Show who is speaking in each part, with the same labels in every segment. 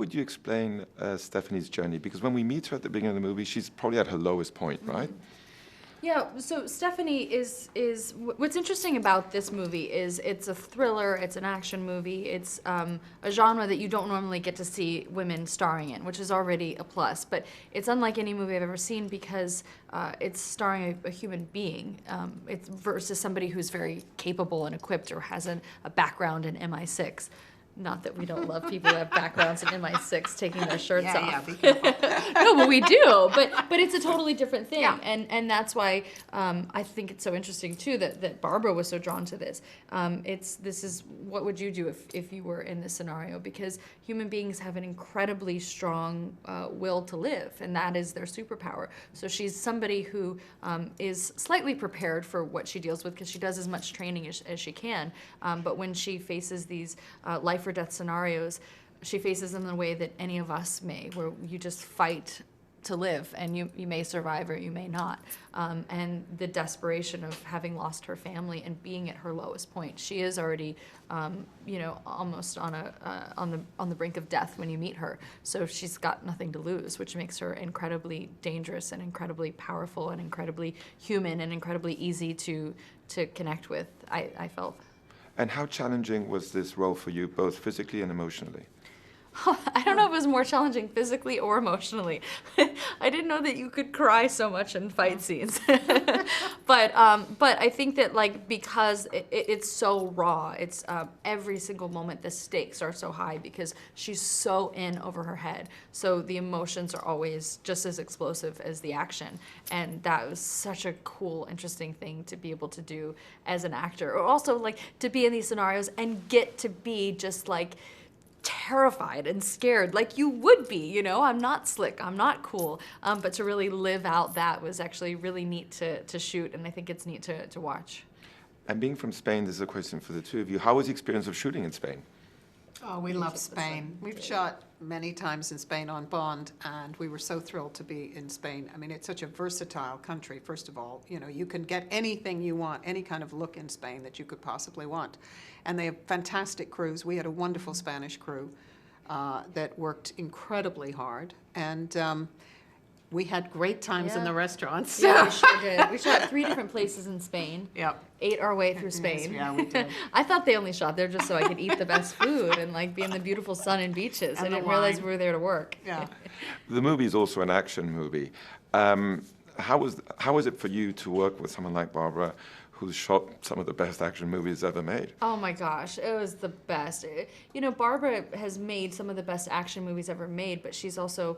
Speaker 1: would you explain Stephanie's journey? Because when we meet her at the beginning of the movie, she's probably at her lowest point, right?
Speaker 2: Yeah, so Stephanie is what's interesting about this movie is it's a thriller, it's an action movie, it's a genre that you don't normally get to see women starring in, which is already a plus. But it's unlike any movie I've ever seen because it's starring a human being. It's versus somebody who's very capable and equipped or has a background in MI6. Not that we don't love people who have backgrounds in MI6 taking their shirts off.
Speaker 3: Yeah, be careful.
Speaker 2: No, but we do. But it's a totally different thing,
Speaker 3: Yeah.
Speaker 2: and that's why I think it's so interesting too that Barbara was so drawn to this. This is what would you do if you were in this scenario? Because human beings have an incredibly strong will to live, and that is their superpower. So she's somebody who is slightly prepared for what she deals with because she does as much training as she can. But when she faces these life or death scenarios, she faces them in a way that any of us may, where you just fight to live, and you may survive or you may not. And the desperation of having lost her family and being at her lowest point, she is already, almost on the brink of death when you meet her. So she's got nothing to lose, which makes her incredibly dangerous and incredibly powerful and incredibly human and incredibly easy to connect with. I felt.
Speaker 1: And how challenging was this role for you, both physically and emotionally?
Speaker 2: I don't know if it was more challenging physically or emotionally. I didn't know that you could cry so much in fight scenes. But I think that because it's so raw, it's every single moment the stakes are so high because she's so in over her head. So the emotions are always just as explosive as the action. And that was such a cool, interesting thing to be able to do as an actor. Or also to be in these scenarios and get to be just terrified and scared like you would be, I'm not slick, I'm not cool, but to really live out that was actually really neat to shoot, and I think it's neat to watch.
Speaker 1: And being from Spain, this is a question for the two of you. How was the experience of shooting in Spain?
Speaker 3: Oh, we love Spain. We've shot many times in Spain on Bond, and we were so thrilled to be in Spain. I mean, it's such a versatile country, first of all. You can get anything you want, any kind of look in Spain that you could possibly want. And they have fantastic crews. We had a wonderful Spanish crew that worked incredibly hard. And we had great times in the restaurants.
Speaker 2: Yeah, we sure did. We shot 3 different places in Spain.
Speaker 3: Yep.
Speaker 2: Ate our way through Spain.
Speaker 3: Yeah, we did.
Speaker 2: I thought they only shot there just so I could eat the best food and be in the beautiful sun and beaches.
Speaker 3: And
Speaker 2: I didn't realize we were there to work.
Speaker 3: Yeah.
Speaker 1: The movie is also an action movie. How was it for you to work with someone like Barbara, who's shot some of the best action movies ever made?
Speaker 2: Oh my gosh, it was the best. Barbara has made some of the best action movies ever made, but she's also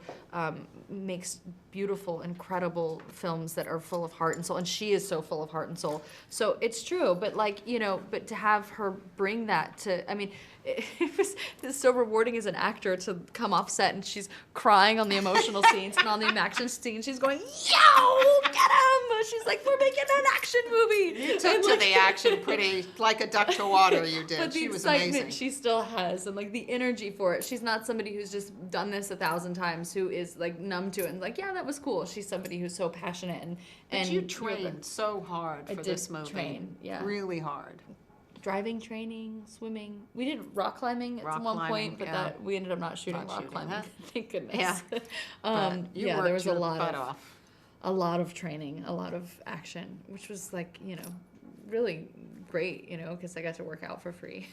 Speaker 2: makes beautiful, incredible films that are full of heart and soul, and she is so full of heart and soul. So it's true, but but to have her bring that to, it's so rewarding as an actor to come off set and she's crying on the emotional scenes, and on the action scenes she's going, yo, get him! She's like, we're making an action movie.
Speaker 3: You took to the action pretty like a duck to water, you did.
Speaker 2: But the
Speaker 3: She was
Speaker 2: excitement
Speaker 3: amazing.
Speaker 2: she still has, and the energy for it. She's not somebody who's just done this 1,000 times, who is numb to it and yeah, that was cool. She's somebody who's so passionate and
Speaker 3: But you trained so hard for this movie.
Speaker 2: Train, yeah.
Speaker 3: Really hard.
Speaker 2: Driving training, swimming. We did rock climbing
Speaker 3: Rock
Speaker 2: at one
Speaker 3: climbing,
Speaker 2: point, but
Speaker 3: yeah.
Speaker 2: we ended up not shooting
Speaker 3: Not
Speaker 2: rock
Speaker 3: shooting
Speaker 2: climbing.
Speaker 3: that.
Speaker 2: Thank goodness.
Speaker 3: Yeah. You
Speaker 2: there was
Speaker 3: your
Speaker 2: a lot
Speaker 3: butt
Speaker 2: of
Speaker 3: off.
Speaker 2: a lot of training, a lot of action, which was really great, because I got to work out for free.